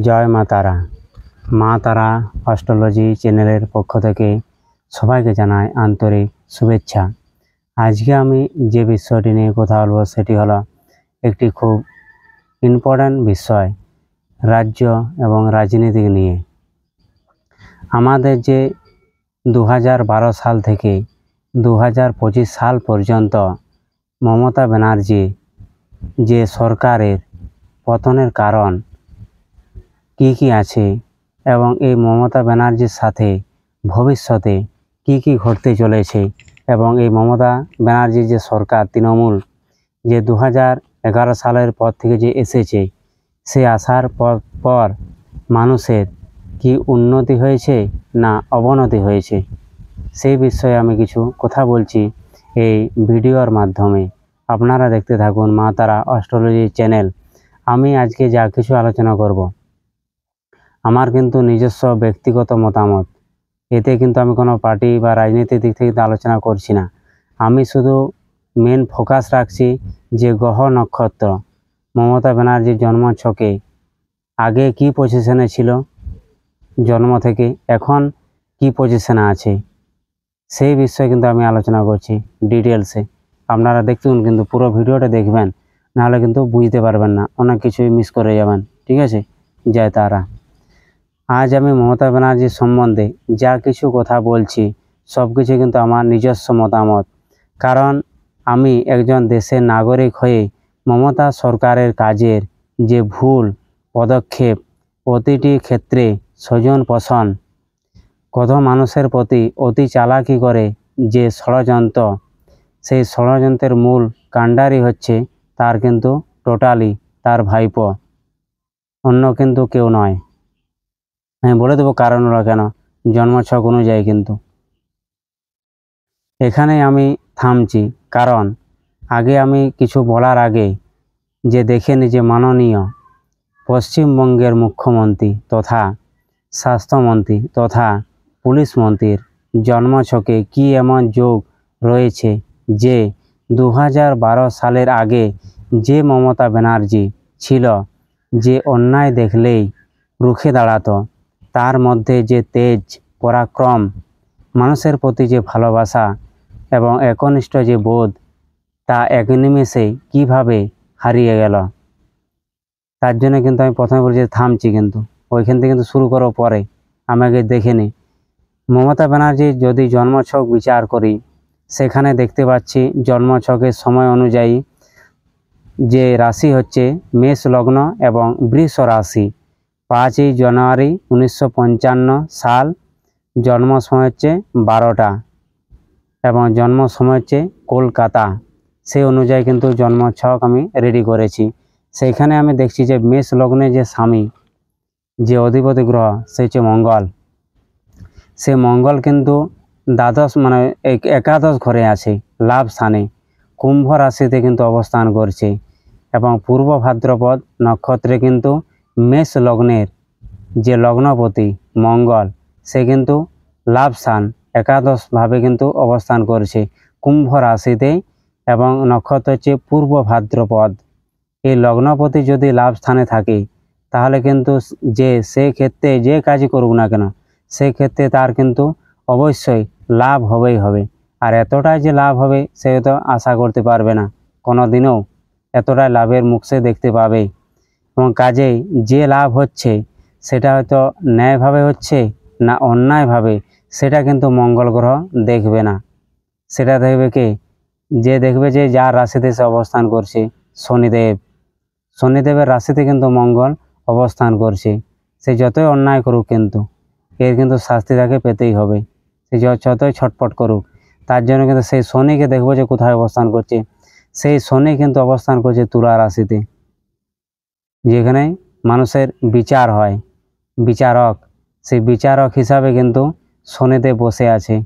জয় মা তারা। মা তারা অ্যাস্ট্রোলজি চ্যানেলের পক্ষ থেকে সবাইকে জানাই আন্তরিক শুভেচ্ছা। আজকে আমি যে বিষয়টি নিয়ে কথা বলবো সেটি হলো একটি খুব ইম্পর্ট্যান্ট বিষয়, রাজ্য এবং রাজনীতি নিয়ে। আমাদের যে 2012 সাল থেকে 2025 সাল পর্যন্ত মমতা ব্যানার্জি যে সরকারের পতনের কারণ কি কি আছে এবং এই মমতা ব্যানার্জির সাথে ভবিষ্যতে কি কি ঘটতে চলেছে, এবং এই মমতা ব্যানার্জির যে সরকার তৃণমূল যে 2011 সালের পর থেকে যে এসেছে, সে আসার পর মানুষের কি উন্নতি হয়েছে না অবনতি হয়েছে, সেই বিষয়ে আমি কিছু কথা বলছি এই ভিডিওর মাধ্যমে। আপনারা দেখতে থাকুন মা তারা অ্যাস্ট্রোলজি চ্যানেল। আমি আজকে যা কিছু আলোচনা করব আমার কিন্তু নিজস্ব ব্যক্তিগত মতামত, এতে কিন্তু আমি কোনো পার্টি বা রাজনীতির দিক থেকে আলোচনা করছি না। আমি শুধু মেন ফোকাস রাখছি যে গ্রহ নক্ষত্র মমতা ব্যানার্জির জন্ম ছকে আগে কি পজিশনে ছিল, জন্ম থেকে এখন কি পজিশনে আছে, সেই বিষয়ে কিন্তু আমি আলোচনা করছি ডিটেলসে। আপনারা দেখুন, কিন্তু পুরো ভিডিওটা দেখবেন, নাহলে কিন্তু বুঝতে পারবেন না, অনেক কিছুই মিস করে যাবেন। ঠিক আছে, জয় তারা। আজ আমি মমতা ব্যানার্জির সম্বন্ধে যা কিছু কথা বলছি সব কিছু কিন্তু আমার নিজস্ব মতামত, কারণ আমি একজন দেশের নাগরিক হয়ে মমতা সরকারের কাজের যে ভুল পদক্ষেপ, প্রতিটি ক্ষেত্রে স্বজন পোষণ, কত মানুষের প্রতি অতি চালাকি করে যে ষড়যন্ত্র, সেই ষড়যন্ত্রের মূল কাণ্ডারি হচ্ছে তার কিন্তু টোটালি তার ভাইপো, অন্য কিন্তু কেউ নয়। আমি বলে দেবো কারণ হলো কেন, জন্মছক অনুযায়ী। কিন্তু এখানে আমি থামছি, কারণ আগে আমি কিছু বলার আগে যে দেখে নি যে মাননীয় পশ্চিমবঙ্গের মুখ্যমন্ত্রী তথা স্বাস্থ্যমন্ত্রী তথা পুলিশ মন্ত্রীর জন্মছকে কি এমন যোগ রয়েছে যে 2012 সালের আগে যে মমতা ব্যানার্জি ছিল, যে অন্যায় দেখলেই রুখে দাঁড়াতো, তার মধ্যে যে তেজ পরাক্রম, মানুষের প্রতি যে ভালোবাসা এবং একনিষ্ঠ যে বোধ, তা এক নিমেষেই কীভাবে হারিয়ে গেল। তার জন্য কিন্তু আমি প্রথমে বলছি থামছি, কিন্তু ওইখান থেকে কিন্তু শুরু করো পরে, আমাকে দেখে নি। মমতা ব্যানার্জির যদি জন্মছক বিচার করি, সেখানে দেখতে পাচ্ছি জন্মছকের সময় অনুযায়ী যে রাশি হচ্ছে মেষ লগ্ন এবং বৃষ রাশি। 5ই জানুয়ারি 1955 সাল, জন্ম সময় হচ্ছে 12টা এবং জন্ম সময় হচ্ছে কলকাতা। সেই অনুযায়ী কিন্তু জন্মছক আমি রেডি করেছি। সেইখানে আমি দেখছি যে মেষ লগ্নে যে স্বামী, যে অধিপতি গ্রহ, সে হচ্ছে মঙ্গল। সে মঙ্গল কিন্তু দ্বাদশ মানে একাদশ ঘরে আছে, লাভ স্থানে কুম্ভ রাশিতে কিন্তু অবস্থান করছে, এবং পূর্ব ভাদ্রপদ নক্ষত্রে কিন্তু মেষ লগ্নের যে লগ্নপতি মঙ্গল, সে কিন্তু লাভ স্থান একাদশভাবে কিন্তু অবস্থান করছে কুম্ভ রাশিতে, এবং নক্ষত্র হচ্ছে পূর্ব ভাদ্রপদ। এই লগ্নপতি যদি লাভ স্থানে থাকে, তাহলে কিন্তু যে সে ক্ষেত্রে যে কাজই করুক না কেন, সেই ক্ষেত্রে তার কিন্তু অবশ্যই লাভ হবেই হবে। আর এতটাই যে লাভ হবে সে তো আশা করতে পারবে না কোনো দিনও, এতটাই লাভের মুখ সে দেখতে পাবে। এবং কাজেই যে লাভ হচ্ছে সেটা হয়তো ন্যায়ভাবে হচ্ছে না অন্যায়ভাবে, সেটা কিন্তু মঙ্গল গ্রহ দেখবে না। সেটা দেখবে কে? যে দেখবে যে যার রাশিতে সে অবস্থান করছে, শনিদেব। শনিদেবের রাশিতে কিন্তু মঙ্গল অবস্থান করছে। সে যতই অন্যায় করুক, কিন্তু এর কিন্তু শাস্তি তাকে পেতেই হবে, সে যতই ছটপট করুক। তার জন্য কিন্তু সেই শনিকে দেখবো যে কোথায় অবস্থান করছে। সেই শনি কিন্তু অবস্থান করছে তুলা রাশিতে, যেখানে মানুষের বিচার হয়, বিচারক। সেই বিচারক হিসাবে কিন্তু শনিদেব বসে আছে,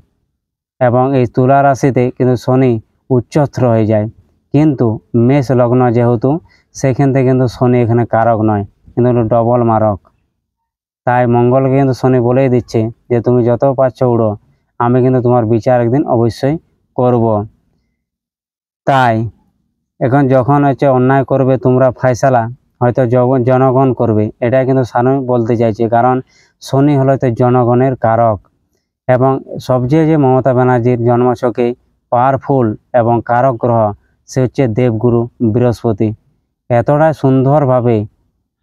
এবং এই তুলা রাশিতে কিন্তু শনি উচ্চস্থ হয়ে যায়। কিন্তু মেষ লগ্ন যেহেতু, সেখান থেকে কিন্তু শনি এখানে কারক নয়, কিন্তু ডবল মারক। তাই মঙ্গলকে কিন্তু শনি বলেই দিচ্ছে যে তুমি যত পারছো উড়ো, আমি কিন্তু তোমার বিচার একদিন অবশ্যই করব। তাই এখন যখন হচ্ছে অন্যায় করবে তোমরা ফায়সালা, হয়তো জনগণ করবে, এটা কিন্তু শনি বলতে চাইছে। কারণ শনি হলো তো জনগণের কারক, এবং সবচেয়ে যে মমতা ব্যানার্জির জন্মছকে পাওয়ারফুল এবং কারক গ্রহ সে হচ্ছে দেবগুরু বৃহস্পতি। এতটাই সুন্দরভাবে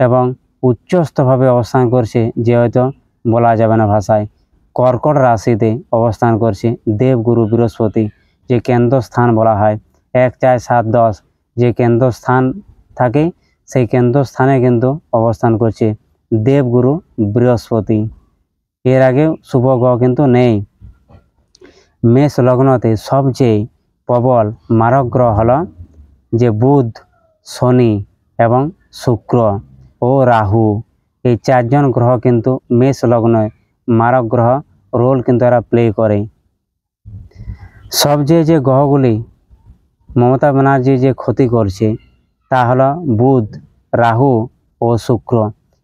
এবং উচ্চস্থভাবে অবস্থান করছে যে হয়তো বলা যাবে না ভাষায়। কর্কট রাশিতে অবস্থান করছে দেবগুরু বৃহস্পতি, যে কেন্দ্রস্থান বলা হয় 1, 4, 7, 10 যে কেন্দ্রস্থান থাকে, সেই কেন্দ্রস্থানে কিন্তু অবস্থান করছে দেবগুরু বৃহস্পতি। এর আগে শুভ গ্রহ কিন্তু নেই। মেষ লগ্নতে সবচেয়ে প্রবল মারক গ্রহ হলো যে বুধ, শনি এবং শুক্র ও রাহু। এই 4 জন গ্রহ কিন্তু মেষ লগ্নে মারক গ্রহ রোল কিন্তু এরা প্লে করে। সবচেয়ে যে গ্রহগুলি মমতা ব্যানার্জি যে ক্ষতি করছে তা হলো বুধ, রাহু ও শুক্র।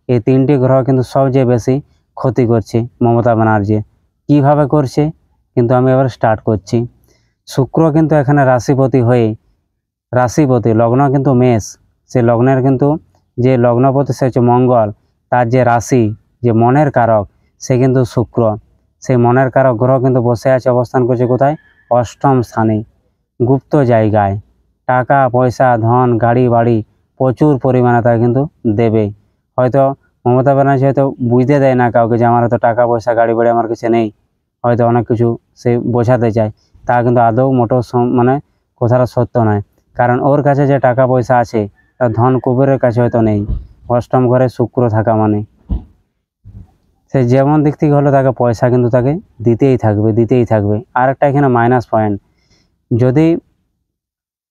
এই 3টি গ্রহ কিন্তু সবচেয়ে বেশি ক্ষতি করছে মমতা ব্যানার্জি। কিভাবে করছে কিন্তু আমি এবার স্টার্ট করছি। শুক্র কিন্তু এখানে রাশিপতি হয়ে, রাশিপতি লগ্ন কিন্তু মেষ, সে লগ্নের কিন্তু যে লগ্নপতি সে হচ্ছে মঙ্গল, তার যে রাশি যে মনের কারক সে কিন্তু শুক্র। সেই মনের কারক গ্রহ কিন্তু বসে আছে, অবস্থান করছে কোথায়? 8ম স্থানে, গুপ্ত জায়গায়। টাকা পয়সা ধন গাড়ি বাড়ি প্রচুর পরিমাণে তারা কিন্তু দেবে। হয়তো মমতা ব্যানার্জি হয়তো বুঝতে দেয় না কাউকে যে আমার হয়তো টাকা পয়সা গাড়ি বাড়ি আমার কাছে নেই, হয়তো অনেক কিছু সে বোঝাতে চায়, তা কিন্তু আদৌ মোটেও মানে কথাটা সত্য নয়। কারণ ওর কাছে যে টাকা পয়সা আছে তার ধন কুবেরের কাছে হয়তো নেই। 8ম ঘরে শুক্র থাকা মানে সে যেমন দিক থেকে হলো তাকে পয়সা কিন্তু তাকে দিতেই থাকবে। আর একটা এখানে মাইনাস পয়েন্ট, যদি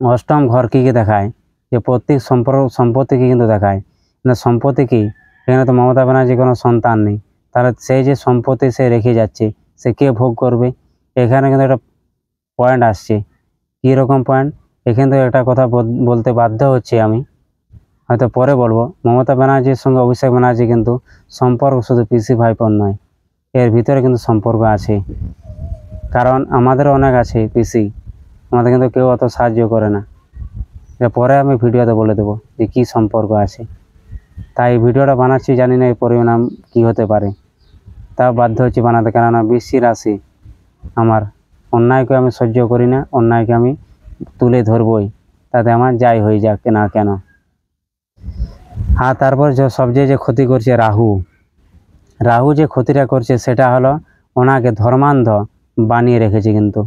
8ম ঘর কী দেখায় যে প্রত্যেক সম্পত্তিকে কিন্তু দেখায় না। সম্পত্তি কি, এখানে তো মমতা ব্যানার্জি কোনো সন্তান নেই, তাহলে সেই যে সম্পত্তি সে রেখে যাচ্ছে সে কে ভোগ করবে? এখানে কিন্তু একটা পয়েন্ট আসছে। কীরকম পয়েন্ট? এখানে তো একটা কথা বলতে বাধ্য হচ্ছে আমি, হয়তো পরে বলবো। মমতা ব্যানার্জির সঙ্গে অভিষেক ব্যানার্জি কিন্তু সম্পর্ক শুধু পিসি ভাইপোর নয়, এর ভিতরে কিন্তু সম্পর্ক আছে। কারণ আমাদেরও অনেক আছে পিসি, আমাদের কিন্তু কেউ অত সাহায্য করে না। পরে আমি ভিডিওতে বলে দেবো যে কী সম্পর্ক আছে। তাই ভিডিওটা বানাচ্ছি, জানি না এর পরিণাম কী হতে পারে, তাও বাধ্য হচ্ছি বানাতে। কেননা বৃশ্চিক রাশি আমার, অন্যায়কে আমি সহ্য করি না, অন্যায়কে আমি তুলে ধরবই, তাতে আমার যাই হয়ে যাক না কেন। আর তারপর যে সবচেয়ে যে ক্ষতি করছে রাহু যে ক্ষতিটা করছে সেটা হলো ওনাকে ধর্মান্ধ বানিয়ে রেখেছে। কিন্তু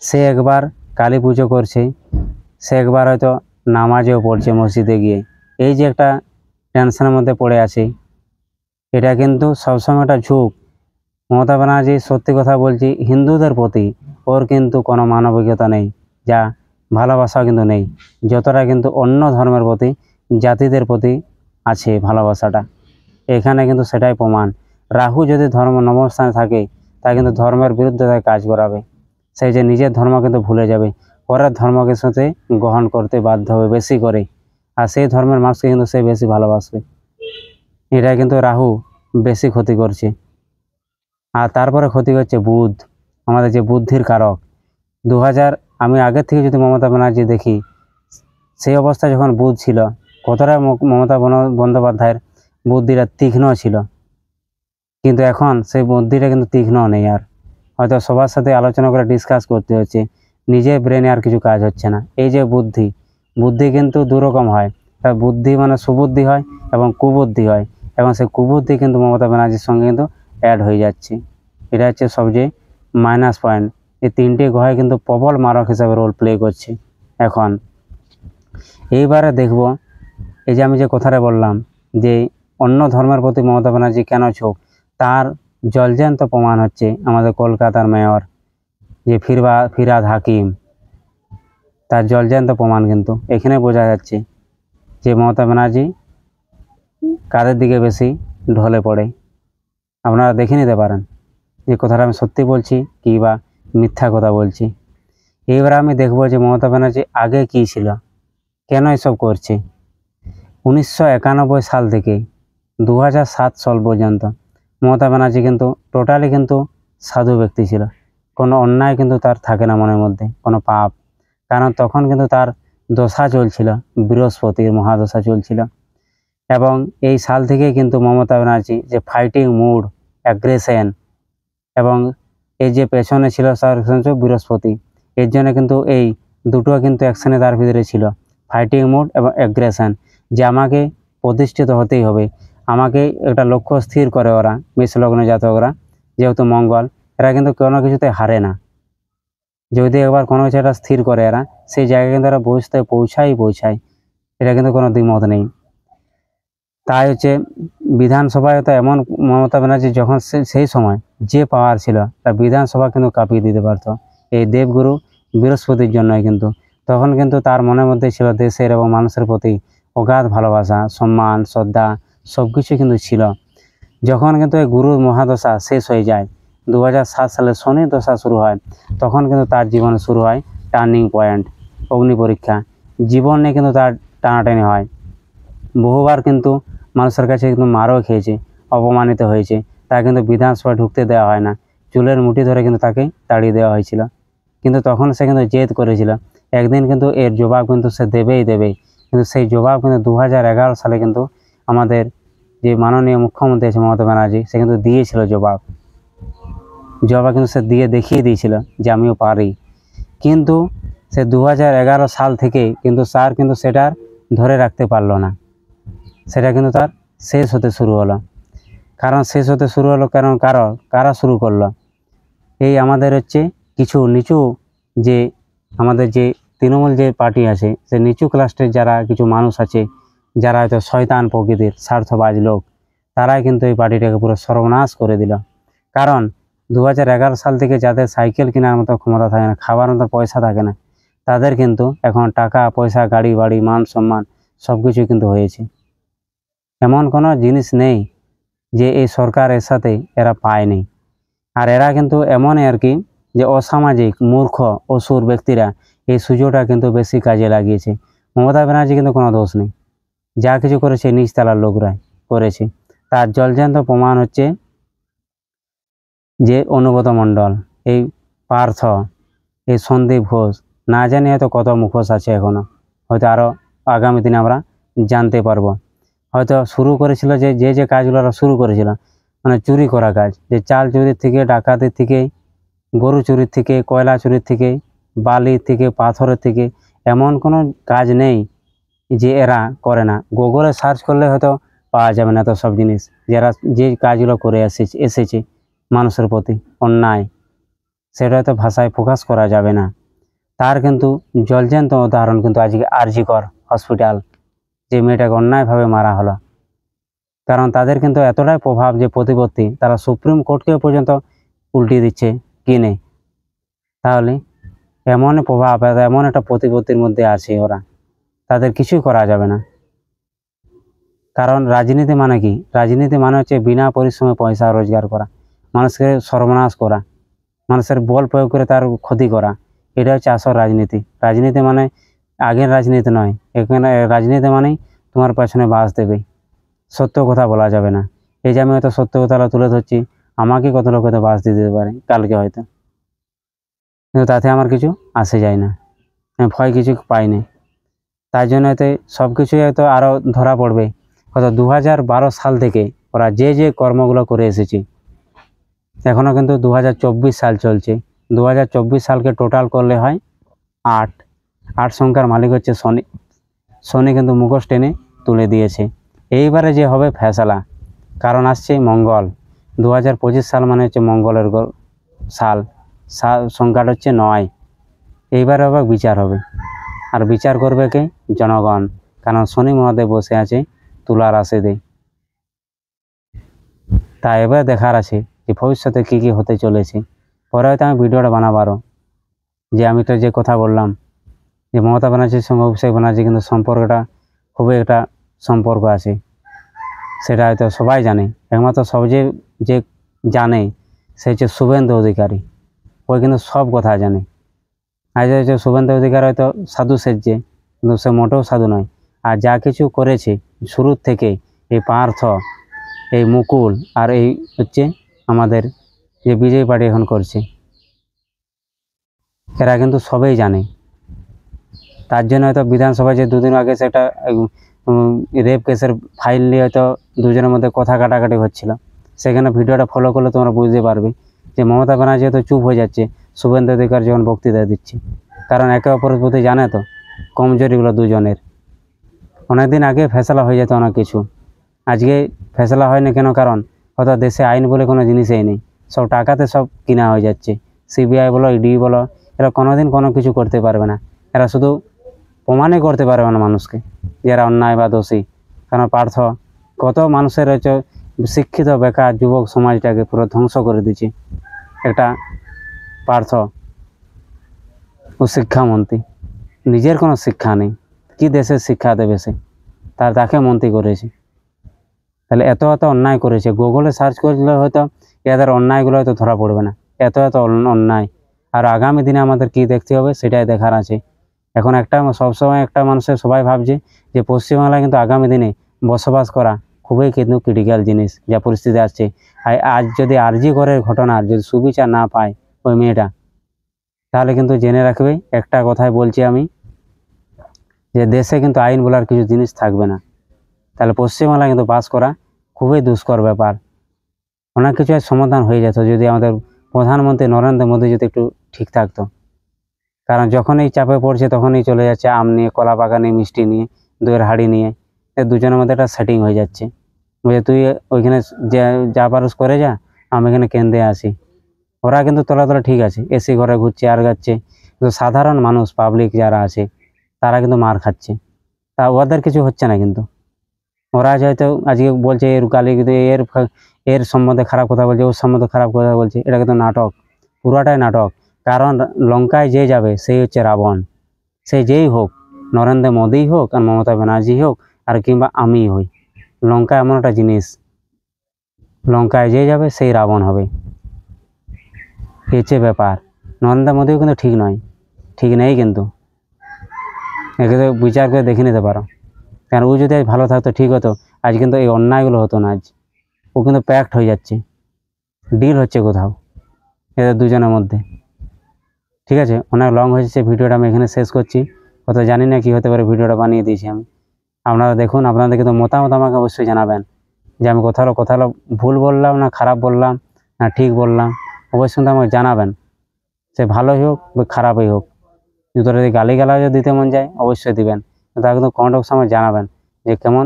সে একবার কালী পুজো করছে, সে একবার হয়তো নামাজেও পড়ছে মসজিদে গিয়ে। এই যে একটা টেনশনের মধ্যে পড়ে আছে, এটা কিন্তু সবসময় একটা ঝুঁক। মমতা ব্যানার্জি সত্যি কথা বলছি, হিন্দুদের প্রতি ওর কিন্তু কোনো মানবিকতা নেই, যা ভালোবাসাও কিন্তু নেই, যতটা কিন্তু অন্য ধর্মের প্রতি জাতিদের প্রতি আছে ভালোবাসাটা। এখানে কিন্তু সেটাই প্রমাণ। রাহু যদি ধর্ম নবম স্থানে থাকে তা কিন্তু ধর্মের বিরুদ্ধে তাকে কাজ করাবে। সেই যে নিজের ধর্ম কিন্তু ভুলে যাবে, পরের ধর্মকে সাথে গ্রহণ করতে বাধ্য হবে বেশি করে, আর সেই ধর্মের মানুষকে কিন্তু সে বেশি ভালোবাসবে। এটা কিন্তু রাহু বেশি ক্ষতি করছে। আর তারপরে ক্ষতি করছে বুধ, আমাদের যে বুদ্ধির কারক। 2000 আমি আগের থেকে যদি মমতা ব্যানার্জি দেখি, সেই অবস্থায় যখন বুধ ছিল, কতটা মমতা বন্দ্যোপাধ্যায়ের বুদ্ধিটা তীক্ষ্ণ ছিল, কিন্তু এখন সেই বুদ্ধিটা কিন্তু তীক্ষ্ণ নেই আর। হয়তো সবার সাথে আলোচনা করে ডিসকাস করতে হচ্ছে, নিজের ব্রেনে আর কিছু কাজ হচ্ছে না। এই যে বুদ্ধি কিন্তু দুরকম হয়, তার বুদ্ধি মানে সুবুদ্ধি হয় এবং কুবুদ্ধি হয়, এবং সেই কুবুদ্ধি কিন্তু মমতা ব্যানার্জির সঙ্গে কিন্তু অ্যাড হয়ে যাচ্ছে। এটা হচ্ছে সবচেয়ে মাইনাস পয়েন্ট। এই 3টে গ্রহে কিন্তু প্রবল মারক হিসাবে রোল প্লে করছে এখন। এইবারে দেখব, এই যে আমি যে কথাটা বললাম যে অন্য ধর্মের প্রতি মমতা ব্যানার্জি কেন ঝোঁক, তার জলজ্যান্ত প্রমাণ হচ্ছে আমাদের কলকাতার মেয়র যে ফিরহাদ হাকিম। তার জলজ্যান্ত প্রমাণ কিন্তু এখানে বোঝা যাচ্ছে যে মমতা ব্যানার্জি কাদের দিকে বেশি ঢলে পড়ে। আপনারা দেখে নিতে পারেন যে কথাটা আমি সত্যি বলছি কি বা মিথ্যা কথা বলছি। এইবার আমি দেখব যে মমতা ব্যানার্জি আগে কী ছিল, কেন এসব করছে। 1991 সাল থেকে 2007 সাল পর্যন্ত মমতা ব্যানার্জি কিন্তু টোটালি কিন্তু সাধু ব্যক্তি ছিল। কোনো অন্যায় কিন্তু তার থাকে না মনের মধ্যে, কোনো পাপ। কারণ তখন কিন্তু তার দশা চলছিল, বৃহস্পতির মহাদশা চলছিল। এবং এই সাল থেকে কিন্তু মমতা ব্যানার্জি যে ফাইটিং মুড, অ্যাগ্রেশন এবং এই যে পেছনে ছিল বৃহস্পতি, এর জন্য কিন্তু এই দুটো কিন্তু অ্যাকশানে তার ভিতরে ছিল, ফাইটিং মুড এবং অ্যাগ্রেশন, যে আমাকে প্রতিষ্ঠিত হতেই হবে, আমাকে একটা লক্ষ্য স্থির করে ওরা মেষলগ্ন জাতকরা, যেহেতু মঙ্গল, এরা কিন্তু কোনো কিছুতে হারে না। যদি একবার কোনো কিছু একটা স্থির করে এরা, সেই জায়গায় কিন্তু এরা পৌঁছায়, এটা কিন্তু কোনো দ্বিমত নেই। তাই হচ্ছে বিধানসভায় তো এমন মমতা ব্যানার্জি যখন সেই সময় যে পাওয়ার ছিল, তা বিধানসভা কিন্তু কাঁপিয়ে দিতে পারতো এই দেবগুরু বৃহস্পতির জন্যই। কিন্তু তখন কিন্তু তার মনের মধ্যে ছিল দেশের এবং মানুষের প্রতি অগাধ ভালোবাসা, সম্মান, শ্রদ্ধা সব কিছু কিন্তু ছিল। যখন কিন্তু এই গুরুর মহাদশা শেষ হয়ে যায়, 2007 সালে শনির দশা শুরু হয়, তখন কিন্তু তার জীবনে শুরু হয় টার্নিং পয়েন্ট, অগ্নি পরীক্ষা। জীবনে কিন্তু তার টানাটানি হয়, বহুবার কিন্তু মানুষের কাছে কিন্তু মারও খেয়েছে, অপমানিত হয়েছে, তাকে কিন্তু বিধানসভায় ঢুকতে দেওয়া হয় না, চুলের মুঠি ধরে কিন্তু তাকে তাড়িয়ে দেওয়া হয়েছিল। কিন্তু তখন সে কিন্তু জেদ করেছিল, একদিন কিন্তু এর জবাব কিন্তু সে দেবেই। কিন্তু সেই জবাব কিন্তু 2011 সালে কিন্তু আমাদের যে মাননীয় মুখ্যমন্ত্রী আছে মমতা ব্যানার্জি, সে কিন্তু দিয়েছিল জবাব কিন্তু সে দিয়ে দেখিয়ে দিয়েছিল যে আমিও পারি। কিন্তু সে 2011 সাল থেকে কিন্তু স্যার কিন্তু সেটার ধরে রাখতে পারলো না, সেটা কিন্তু তার শেষ হতে শুরু হলো। কারণ কারা শুরু করলো, এই আমাদের হচ্ছে কিছু নিচু যে আমাদের যে তৃণমূল যে পার্টি আছে, সে নিচু ক্লাসের যারা কিছু মানুষ আছে, যারা হয়তো শয়তান প্রকৃতির স্বার্থবাজ লোক, তারাই কিন্তু এই পার্টিটাকে পুরো সর্বনাশ করে দিল। কারণ 2011 সাল থেকে যাদের সাইকেল কেনার মতো ক্ষমতা থাকে না, খাবার মতো পয়সা থাকে না, তাদের কিন্তু এখন টাকা পয়সা, গাড়ি বাড়ি, মান সম্মান সব কিছু কিন্তু হয়েছে। এমন কোনো জিনিস নেই যে এই সরকারের সাথে এরা পায়নি। আর এরা কিন্তু এমনই আর কি, যে অসামাজিক মূর্খ অসুর ব্যক্তিরা এই সুযোগটা কিন্তু বেশি কাজে লাগিয়েছে। মমতা ব্যানার্জি কিন্তু কোনো দোষ নেই, যা কিছু করেছে নিচতলার লোকরাই করেছে। তার জলজ্যান্ত প্রমাণ হচ্ছে যে অনুব্রত মণ্ডল, এই পার্থ, এই সন্দীপ ঘোষ, না জানি হয়তো কত মুখোশ আছে এখনো, হয়তো আরও আগামী দিনে আমরা জানতে পারবো। হয়তো শুরু করেছিল যে কাজগুলো ওরা শুরু করেছিল, মানে চুরি করা কাজ, যে চাল চুরির থেকে, ডাকাতির থেকে, গরু চুরির থেকে, কয়লা চুরির থেকে, বালি থেকে, পাথরের থেকে, এমন কোনো কাজ নেই যে এরা করে না। গুগলে সার্চ করলে হয়তো পাওয়া যাবে না এত সব জিনিস, যারা যে কাজগুলো করে এসেছে মানুষের প্রতি অন্যায়, সেটা হয়তো ভাষায় প্রকাশ করা যাবে না। তার কিন্তু জলজ্যান্ত উদাহরণ কিন্তু আজকে আরজি কর হসপিটাল, যে মেয়েটাকে অন্যায়ভাবে মারা হলো। কারণ তাদের কিন্তু এতটাই প্রভাব যে প্রতিপত্তি, তারা সুপ্রিম কোর্টকে পর্যন্ত উল্টিয়ে দিচ্ছে কিনে। তাহলে এমন প্রভাব, এমন একটা প্রতিপত্তির মধ্যে আছে ওরা, তাদের কিছুই করা যাবে না। কারণ রাজনীতি মানে কি? রাজনীতি মানে হচ্ছে বিনা পরিশ্রমে পয়সা রোজগার করা, মানুষকে সর্বনাশ করা, মানুষের বল প্রয়োগ করে তার ক্ষতি করা, এটা হচ্ছে আসল রাজনীতি। রাজনীতি মানে আগের রাজনীতি নয়, এখানে রাজনীতি মানেই তোমার পেছনে বাস দেবে, সত্য কথা বলা যাবে না। এই যে আমি হয়তো সত্য কথা তুলে ধরছি, আমাকে কত লোক হয়তো বাস দিয়ে দিতে পারে কালকে হয়তো, কিন্তু তাতে আমার কিছু আসে যায় না, আমি ভয় কিছু পাইনি। তাই জন্য হয়তো সব কিছুই হয়তো আরও ধরা পড়বে। হয়তো 2012 সাল থেকে ওরা যে কর্মগুলো করে এসেছে, এখনও কিন্তু 2024 সাল চলছে। 2024 সালকে টোটাল করলে হয় 8 সংখ্যার মালিক হচ্ছে শনি। শনি কিন্তু মুখোশ টেনে তুলে দিয়েছে। এইবারে যে হবে ফেসলা, কারণ আসছে মঙ্গল। 2025 সাল মানে হচ্ছে মঙ্গলের সাল, সংখ্যাটা হচ্ছে 9। এইবারে আবার বিচার হবে, আর বিচার করবে কে? জনগণ। কারণ শনি মহাদেব বসে আছে তুলা রাশিতে। তা এবার দেখার আছে যে ভবিষ্যতে কী কী হতে চলেছে। পরে হয়তো আমি ভিডিওটা বানাবারও, যে আমি তো যে কথা বললাম যে মমতা ব্যানার্জির সঙ্গে অভিষেক ব্যানার্জি কিন্তু সম্পর্কটা খুবই একটা সম্পর্ক আছে, সেটা হয়তো সবাই জানে। একমাত্র সবচেয়ে যে জানে সে হচ্ছে শুভেন্দু অধিকারী, ওই কিন্তু সব কথা জানে। আজ হচ্ছে শুভেন্দু অধিকারী হয়তো সাধু সেজছে, কিন্তু সে মোটেও সাধু নয়। আর যা কিছু করেছে শুরুর থেকে, এই পার্থ, এই মুকুল, আর এই হচ্ছে আমাদের যে বিজেপি পার্টি এখন করছে, এরা কিন্তু সবাই জানে। তার জন্য হয়তো বিধানসভায় যে দুদিন আগে সেটা রেপ কেসের ফাইল নিয়ে হয়তো দুজনের মধ্যে কথা কাটাকাটি হচ্ছিল, সেখানে ভিডিওটা ফলো করলে তোমরা বুঝতে পারবে যে মমতা ব্যানার্জি হয়তো চুপ হয়ে যাচ্ছে শুভেন্দু অধিকারী যখন বক্তৃতা দিচ্ছে, কারণ একে অপরের প্রতি জানে তো কমজোরিগুলো দুজনের। অনেকদিন আগে ফেসলা হয়ে যেত অনেক কিছু, আজকে ফেসলা হয় না কেন? কারণ হয়তো দেশে আইন বলে কোনো জিনিসই নেই, সব টাকাতে সব কিনা হয়ে যাচ্ছে। সিবিআই বলো, ইডি বলো, এরা কোনোদিন কোনো কিছু করতে পারবে না, এরা শুধু প্রমাণই করতে পারবে না মানুষকে যারা অন্যায় বা দোষী। কারণ পার্থ কত মানুষের হচ্ছে শিক্ষিত বেকার যুবক সমাজটাকে পুরো ধ্বংস করে দিচ্ছে। একটা পার্থ ও শিক্ষামন্ত্রী, নিজের কোনো শিক্ষা নেই, কি দেশের শিক্ষা দেবে সে? তাকে মন্ত্রী করেছে, তাহলে এত এত অন্যায় করেছে। গুগলে সার্চ করলে হয়তো এদের অন্যায়গুলো হয়তো ধরা পড়বে না, এত এত অন্যায়। আর আগামী দিনে আমাদের কি দেখতে হবে সেটাই দেখার আছে। এখন সবসময় একটা মানুষের সবাই ভাবছে যে পশ্চিমবাংলায় কিন্তু আগামী দিনে বসবাস করা খুবই কিন্তু ক্রিটিক্যাল জিনিস, যা পরিস্থিতি আসছে। আজ যদি আরজি করের ঘটনার যদি সুবিচার না পায় ওই মেয়েটা, তাহলে কিন্তু জেনে রাখবে একটা কথাই বলছি আমি, যে দেশে কিন্তু আইন বলার কিছু জিনিস থাকবে না। তাহলে পশ্চিমবাংলায় কিন্তু বাস করা খুবই দুষ্কর ব্যাপার। অনেক কিছু সমাধান হয়ে যেত যদি আমাদের প্রধানমন্ত্রী নরেন্দ্র মোদী যদি একটু ঠিক থাকতো। কারণ যখনই চাপে পড়ছে তখনই চলে যাচ্ছে আম নিয়ে, কলা বাগানে, মিষ্টি নিয়ে, দইয়ের হাঁড়ি নিয়ে, দুজনের মধ্যে একটা সেটিং হয়ে যাচ্ছে। বুঝে তুই ওইখানে যা পারুস করে যা, আমি এখানে কেন্দ্রে আসি। ওরা কিন্তু তলা ঠিক আছে, এসি ঘরে ঘুরছে আর গাচ্ছে, কিন্তু সাধারণ মানুষ পাবলিক যারা আছে তারা কিন্তু মার খাচ্ছে। তা ওদের কিছু হচ্ছে না, কিন্তু ওরা হয়তো আজকে বলছে এর গালি, কিন্তু এর সম্বন্ধে খারাপ কথা বলছে, ওর সম্বন্ধে খারাপ কথা বলছে, এটা কিন্তু নাটক, পুরাটাই নাটক। কারণ লঙ্কায় যে যাবে সেই হচ্ছে রাবণ, সে যেই হোক, নরেন্দ্র মোদী হোক আর মমতা ব্যানার্জি হোক আর কিংবা আমি হই, লঙ্কা এমন একটা জিনিস, লঙ্কায় যে যাবে সেই রাবণ হবে, হচ্ছে ব্যাপার। নরেন্দ্র মোদীও কিন্তু ঠিক নয়, ঠিক নেই, কিন্তু একে তো বিচার করে দেখে নিতে পারো। কারণ ও যদি আজ ভালো থাকতো, ঠিক হতো, আজ কিন্তু এই অন্যায়গুলো হতো না। আজ ও কিন্তু প্যাক্ট হয়ে যাচ্ছে, ডিল হচ্ছে কোথাও এদের দুজনের মধ্যে। ঠিক আছে, অনেক লং হয়েছে ভিডিওটা, আমি এখানে শেষ করছি। হয়তো জানি না কী হতে পারে, ভিডিওটা বানিয়ে দিয়েছি আমি। আপনারা দেখুন, আপনাদের কিন্তু মতামত আমাকে অবশ্যই জানাবেন যে আমি কোথাও ভুল বললাম না, খারাপ বললাম না, ঠিক বললাম, অবশ্যই কিন্তু আমাকে জানাবেন। সে ভালোই হোক বা খারাপই হোক, যদি গালিগালাজও দিতে মন যায় অবশ্যই দিবেন, তা কিন্তু কমেন্ট বক্সে আমাকে জানাবেন যে কেমন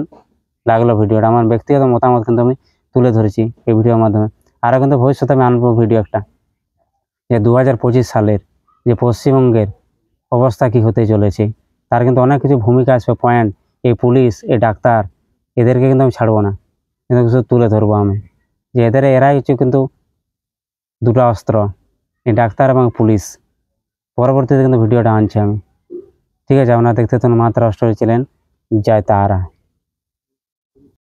লাগলো ভিডিওটা। আমার ব্যক্তিগত মতামত কিন্তু আমি তুলে ধরেছি এই ভিডিওর মাধ্যমে। আরও কিন্তু ভবিষ্যতে আমি আনবো ভিডিও একটা, যে 2025 সালের যে পশ্চিমবঙ্গের অবস্থা কি হতে চলেছে, তার কিন্তু অনেক কিছু ভূমিকা আসবে, পয়েন্ট। এই পুলিশ, এই ডাক্তার, এদেরকে কিন্তু আমি ছাড়বো না, কিন্তু কিছু তুলে ধরবো আমি, যে এরাই হচ্ছে কিন্তু দুটো অস্ত্র, এই ডাক্তার এবং পুলিশ। পরবর্তীতে কিন্তু ভিডিওটা আনছি আমি। ঠিক আছে, আপনারা দেখতে থাকুন মাত্রা স্টোরি চ্যানেল। জয় তারা।